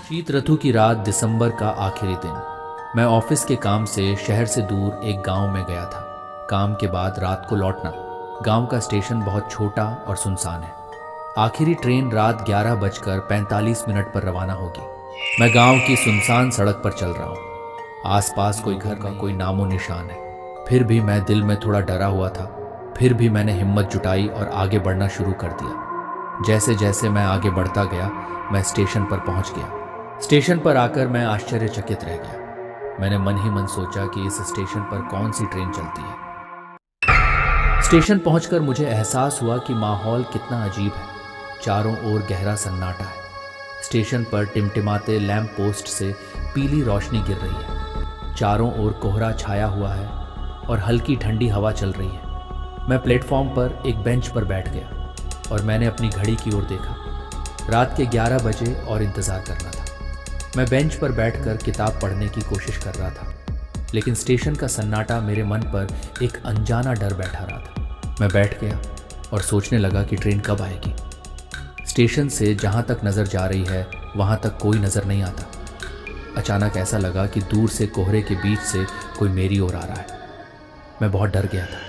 शीत ऋतु की रात, दिसंबर का आखिरी दिन। मैं ऑफिस के काम से शहर से दूर एक गांव में गया था। काम के बाद रात को लौटना। गांव का स्टेशन बहुत छोटा और सुनसान है। आखिरी ट्रेन रात 11:45 पर रवाना होगी। मैं गांव की सुनसान सड़क पर चल रहा हूँ। आसपास कोई घर का कोई नामो निशान है। फिर भी मैं दिल में थोड़ा डरा हुआ था। फिर भी मैंने हिम्मत जुटाई और आगे बढ़ना शुरू कर दिया। जैसे जैसे मैं आगे बढ़ता गया, मैं स्टेशन पर पहुंच गया। स्टेशन पर आकर मैं आश्चर्यचकित रह गया। मैंने मन ही मन सोचा कि इस स्टेशन पर कौन सी ट्रेन चलती है। स्टेशन पहुंचकर मुझे एहसास हुआ कि माहौल कितना अजीब है। चारों ओर गहरा सन्नाटा है। स्टेशन पर टिमटिमाते लैंप पोस्ट से पीली रोशनी गिर रही है। चारों ओर कोहरा छाया हुआ है और हल्की ठंडी हवा चल रही है। मैं प्लेटफॉर्म पर एक बेंच पर बैठ गया और मैंने अपनी घड़ी की ओर देखा। रात के 11 बजे और इंतज़ार करना था। मैं बेंच पर बैठकर किताब पढ़ने की कोशिश कर रहा था, लेकिन स्टेशन का सन्नाटा मेरे मन पर एक अनजाना डर बैठा रहा था। मैं बैठ गया और सोचने लगा कि ट्रेन कब आएगी। स्टेशन से जहाँ तक नज़र जा रही है वहाँ तक कोई नज़र नहीं आता। अचानक ऐसा लगा कि दूर से कोहरे के बीच से कोई मेरी ओर आ रहा है। मैं बहुत डर गया था।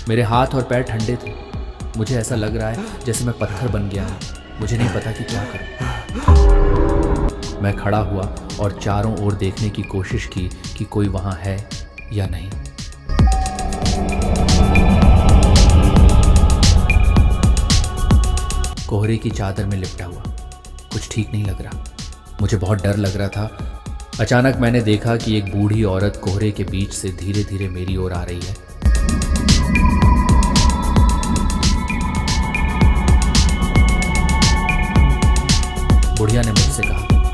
मेरे हाथ और पैर ठंडे थे। मुझे ऐसा लग रहा है जैसे मैं पत्थर बन गया हूँ। मुझे नहीं पता कि क्या करूं। मैं खड़ा हुआ और चारों ओर देखने की कोशिश की कि कोई वहां है या नहीं। कोहरे की चादर में लिपटा हुआ, कुछ ठीक नहीं लग रहा। मुझे बहुत डर लग रहा था। अचानक मैंने देखा कि एक बूढ़ी औरत कोहरे के बीच से धीरे धीरे मेरी ओर आ रही है। बुढ़िया ने मुझसे कहा,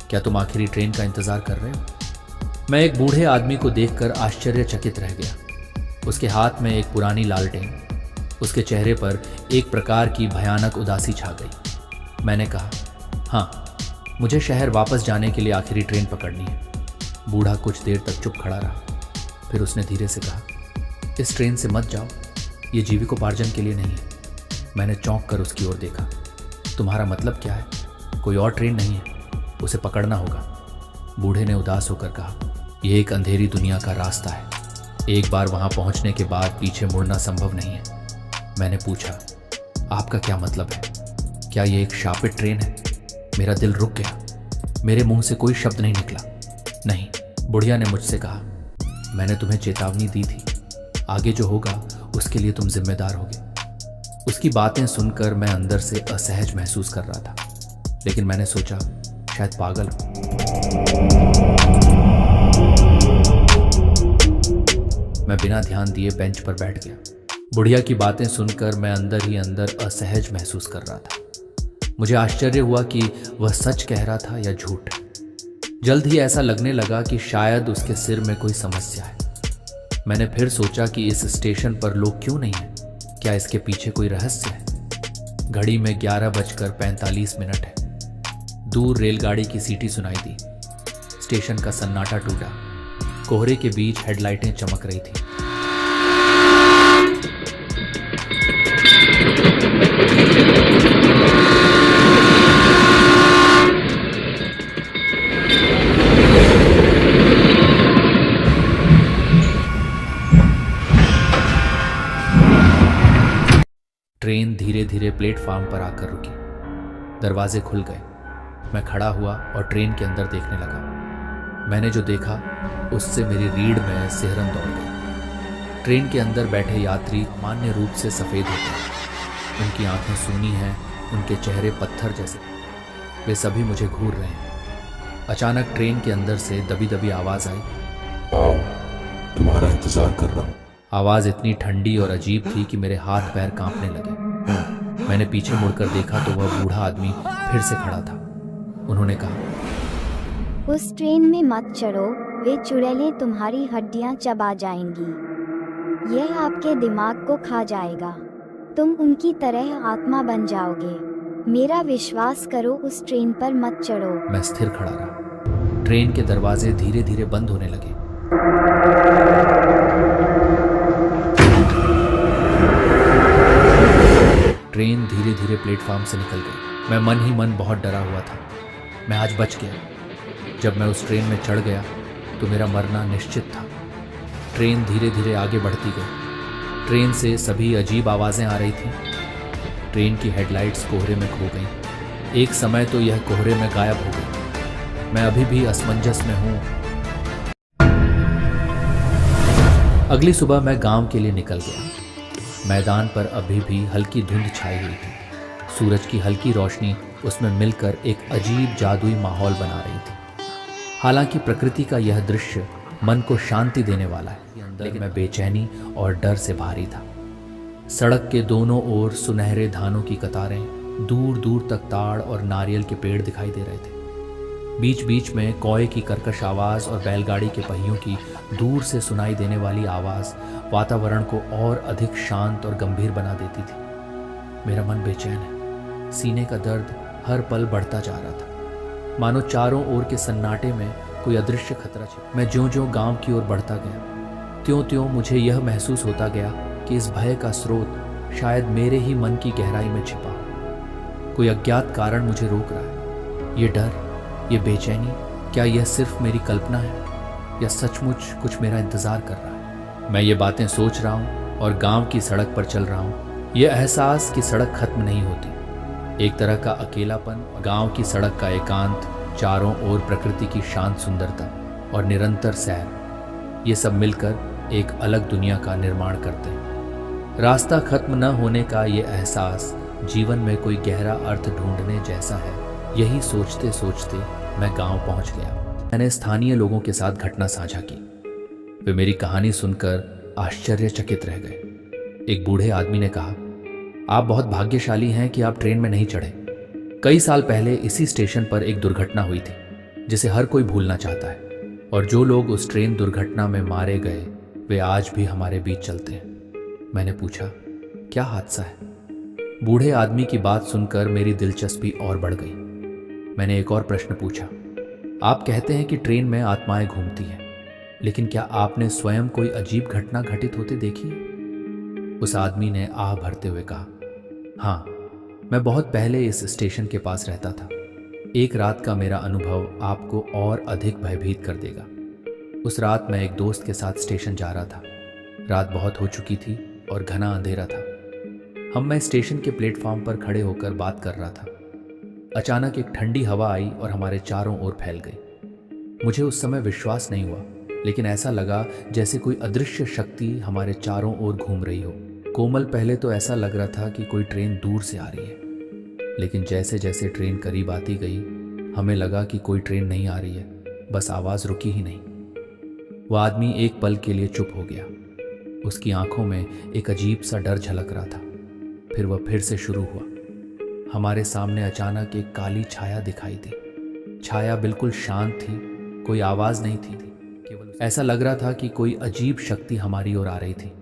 क्या तुम आखिरी ट्रेन का इंतजार कर रहे हो? मैं एक बूढ़े आदमी को देखकर आश्चर्यचकित रह गया। उसके हाथ में एक पुरानी लालटेन। उसके चेहरे पर एक प्रकार की भयानक उदासी छा गई। मैंने कहा, हाँ, मुझे शहर वापस जाने के लिए आखिरी ट्रेन पकड़नी है। बूढ़ा कुछ देर तक चुप खड़ा रहा। फिर उसने धीरे से कहा, इस ट्रेन से मत जाओ, ये जीविकोपार्जन के लिए नहीं है। मैंने चौंक कर उसकी ओर देखा। तुम्हारा मतलब क्या है? कोई और ट्रेन नहीं है, उसे पकड़ना होगा। बूढ़े ने उदास होकर कहा, यह एक अंधेरी दुनिया का रास्ता है। एक बार वहां पहुंचने के बाद पीछे मुड़ना संभव नहीं है। मैंने पूछा, आपका क्या मतलब है? क्या यह एक शापित ट्रेन है? मेरा दिल रुक गया। मेरे मुंह से कोई शब्द नहीं निकला। नहीं, बुढ़िया ने मुझसे कहा, मैंने तुम्हें चेतावनी दी थी। आगे जो होगा उसके लिए तुम जिम्मेदार होगे। उसकी बातें सुनकर मैं अंदर से असहज महसूस कर रहा था, लेकिन मैंने सोचा शायद पागल हूं। मैं बिना ध्यान दिए बेंच पर बैठ गया। बुढ़िया की बातें सुनकर मैं अंदर ही अंदर असहज महसूस कर रहा था। मुझे आश्चर्य हुआ कि वह सच कह रहा था या झूठ। जल्द ही ऐसा लगने लगा कि शायद उसके सिर में कोई समस्या है। मैंने फिर सोचा कि इस स्टेशन पर लोग क्यों नहीं हैं? क्या इसके पीछे कोई रहस्य है? घड़ी में 11:45 है। दूर रेलगाड़ी की सीटी सुनाई दी। स्टेशन का सन्नाटा टूटा। कोहरे के बीच हेडलाइटें चमक रही थी। ट्रेन धीरे धीरे प्लेटफॉर्म पर आकर रुकी। दरवाजे खुल गए। मैं खड़ा हुआ और ट्रेन के अंदर देखने लगा। मैंने जो देखा उससे मेरी रीढ़ में सिहरन दौड़ गई। ट्रेन के अंदर बैठे यात्री सामान्य रूप से सफ़ेद होते हैं। उनकी आंखें सूनी हैं, उनके चेहरे पत्थर जैसे। वे सभी मुझे घूर रहे हैं। अचानक ट्रेन के अंदर से दबी दबी आवाज़ आई, आओ, तुम्हारा इंतजार कर रहा हूँ। आवाज़ इतनी ठंडी और अजीब थी कि मेरे हाथ पैर कांपने लगे। मैंने पीछे मुड़कर देखा तो वह बूढ़ा आदमी फिर से खड़ा था। उन्होंने कहा, उस ट्रेन में मत चढ़ो, वे चुड़ैलें तुम्हारी हड्डियां चबा जाएंगी। यह आपके दिमाग को खा जाएगा। तुम उनकी तरह आत्मा बन जाओगे। मेरा विश्वास करो, उस ट्रेन पर मत चढ़ो। मैं स्थिर खड़ा रहा। ट्रेन के दरवाजे धीरे धीरे बंद होने लगे। ट्रेन धीरे धीरे प्लेटफॉर्म से निकल गई। मैं मन ही मन बहुत डरा हुआ था। मैं आज बच गया। जब मैं उस ट्रेन में चढ़ गया तो मेरा मरना निश्चित था। ट्रेन धीरे धीरे आगे बढ़ती गई। ट्रेन से सभी अजीब आवाज़ें आ रही थीं। ट्रेन की हेडलाइट्स कोहरे में खो गईं। एक समय तो यह कोहरे में गायब हो गई। मैं अभी भी असमंजस में हूँ। अगली सुबह मैं गांव के लिए निकल गया। मैदान पर अभी भी हल्की धुंध छाई हुई थी। सूरज की हल्की रोशनी उसमें मिलकर एक अजीब जादुई माहौल बना रही थी। हालांकि प्रकृति का यह दृश्य मन को शांति देने वाला है, लेकिन मैं बेचैनी और डर से भारी था। सड़क के दोनों ओर सुनहरे धानों की कतारें, दूर दूर तक ताड़ और नारियल के पेड़ दिखाई दे रहे थे। बीच बीच में कौए की कर्कश आवाज़ और बैलगाड़ी के पहियों की दूर से सुनाई देने वाली आवाज़ वातावरण को और अधिक शांत और गंभीर बना देती थी। मेरा मन बेचैन है। सीने का दर्द हर पल बढ़ता जा रहा था, मानो चारों ओर के सन्नाटे में कोई अदृश्य खतरा छिपा। मैं ज्यों-ज्यों गांव की ओर बढ़ता गया, त्यों-त्यों मुझे यह महसूस होता गया कि इस भय का स्रोत शायद मेरे ही मन की गहराई में छिपा हो। कोई अज्ञात कारण मुझे रोक रहा है। ये डर, ये बेचैनी, क्या यह सिर्फ मेरी कल्पना है या सचमुच कुछ मेरा इंतजार कर रहा है? मैं ये बातें सोच रहा हूँ और गांव की सड़क पर चल रहा हूँ। यह एहसास कि सड़क खत्म नहीं होती, एक तरह का अकेलापन, गांव की सड़क का एकांत, चारों ओर प्रकृति की शांत सुंदरता और निरंतर सैर, ये सब मिलकर एक अलग दुनिया का निर्माण करते हैं। रास्ता खत्म न होने का ये एहसास जीवन में कोई गहरा अर्थ ढूंढने जैसा है। यही सोचते सोचते मैं गांव पहुंच गया। मैंने स्थानीय लोगों के साथ घटना साझा की। वे मेरी कहानी सुनकर आश्चर्यचकित रह गए। एक बूढ़े आदमी ने कहा, आप बहुत भाग्यशाली हैं कि आप ट्रेन में नहीं चढ़े। कई साल पहले इसी स्टेशन पर एक दुर्घटना हुई थी जिसे हर कोई भूलना चाहता है, और जो लोग उस ट्रेन दुर्घटना में मारे गए वे आज भी हमारे बीच चलते हैं। मैंने पूछा, क्या हादसा है? बूढ़े आदमी की बात सुनकर मेरी दिलचस्पी और बढ़ गई। मैंने एक और प्रश्न पूछा, आप कहते हैं कि ट्रेन में आत्माएं घूमती हैं, लेकिन क्या आपने स्वयं कोई अजीब घटना घटित होते देखी है? उस आदमी ने आह भरते हुए कहा, हाँ, मैं बहुत पहले इस स्टेशन के पास रहता था। एक रात का मेरा अनुभव आपको और अधिक भयभीत कर देगा। उस रात मैं एक दोस्त के साथ स्टेशन जा रहा था। रात बहुत हो चुकी थी और घना अंधेरा था। मैं स्टेशन के प्लेटफॉर्म पर खड़े होकर बात कर रहा था। अचानक एक ठंडी हवा आई और हमारे चारों ओर फैल गई। मुझे उस समय विश्वास नहीं हुआ, लेकिन ऐसा लगा जैसे कोई अदृश्य शक्ति हमारे चारों ओर घूम रही हो। कोमल, पहले तो ऐसा लग रहा था कि कोई ट्रेन दूर से आ रही है, लेकिन जैसे जैसे ट्रेन करीब आती गई हमें लगा कि कोई ट्रेन नहीं आ रही है, बस आवाज़ रुकी ही नहीं। वह आदमी एक पल के लिए चुप हो गया। उसकी आंखों में एक अजीब सा डर झलक रहा था। फिर वह फिर से शुरू हुआ। हमारे सामने अचानक एक काली छाया दिखाई दी। छाया बिल्कुल शांत थी, कोई आवाज़ नहीं थी, केवल ऐसा लग रहा था कि कोई अजीब शक्ति हमारी ओर आ रही थी।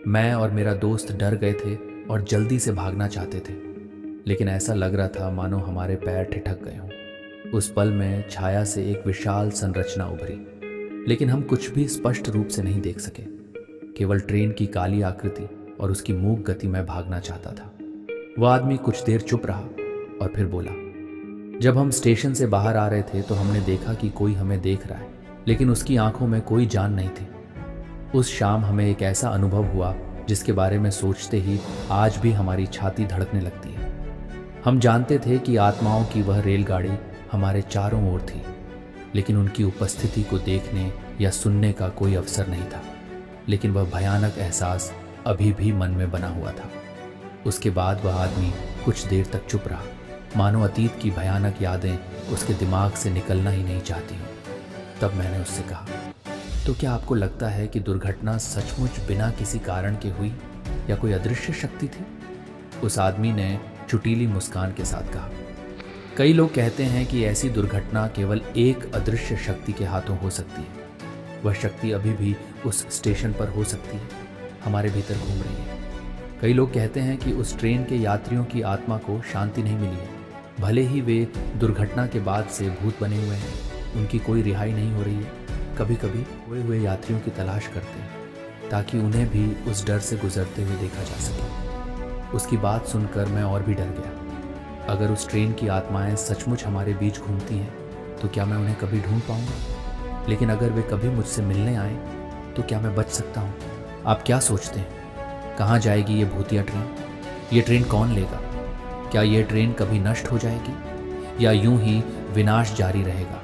मैं और मेरा दोस्त डर गए थे और जल्दी से भागना चाहते थे, लेकिन ऐसा लग रहा था मानो हमारे पैर ठिठक गए हों। उस पल में छाया से एक विशाल संरचना उभरी, लेकिन हम कुछ भी स्पष्ट रूप से नहीं देख सके, केवल ट्रेन की काली आकृति और उसकी मूक गति में भागना चाहता था। वह आदमी कुछ देर चुप रहा और फिर बोला, जब हम स्टेशन से बाहर आ रहे थे तो हमने देखा कि कोई हमें देख रहा है, लेकिन उसकी आंखों में कोई जान नहीं थी। उस शाम हमें एक ऐसा अनुभव हुआ जिसके बारे में सोचते ही आज भी हमारी छाती धड़कने लगती है। हम जानते थे कि आत्माओं की वह रेलगाड़ी हमारे चारों ओर थी, लेकिन उनकी उपस्थिति को देखने या सुनने का कोई अवसर नहीं था। लेकिन वह भयानक एहसास अभी भी मन में बना हुआ था। उसके बाद वह आदमी कुछ देर तक चुप रहा, मानो अतीत की भयानक यादें उसके दिमाग से निकलना ही नहीं चाहती हूँ। तब मैंने उससे कहा, तो क्या आपको लगता है कि दुर्घटना सचमुच बिना किसी कारण के हुई या कोई अदृश्य शक्ति थी? उस आदमी ने चुटीली मुस्कान के साथ कहा, कई लोग कहते हैं कि ऐसी दुर्घटना केवल एक अदृश्य शक्ति के हाथों हो सकती है। वह शक्ति अभी भी उस स्टेशन पर हो सकती है, हमारे भीतर घूम रही है। कई लोग कहते हैं कि उस ट्रेन के यात्रियों की आत्मा को शांति नहीं मिली है, भले ही वे दुर्घटना के बाद से भूत बने हुए हैं, उनकी कोई रिहाई नहीं हो रही है। कभी कभी खोए हुए यात्रियों की तलाश करते हैं ताकि उन्हें भी उस डर से गुजरते हुए देखा जा सके। उसकी बात सुनकर मैं और भी डर गया। अगर उस ट्रेन की आत्माएं सचमुच हमारे बीच घूमती हैं तो क्या मैं उन्हें कभी ढूंढ पाऊंगा? लेकिन अगर वे कभी मुझसे मिलने आए तो क्या मैं बच सकता हूँ? आप क्या सोचते हैं, कहाँ जाएगी ये भूतिया ट्रेन? ये ट्रेन कौन लेगा? क्या ये ट्रेन कभी नष्ट हो जाएगी या यूं ही विनाश जारी रहेगा?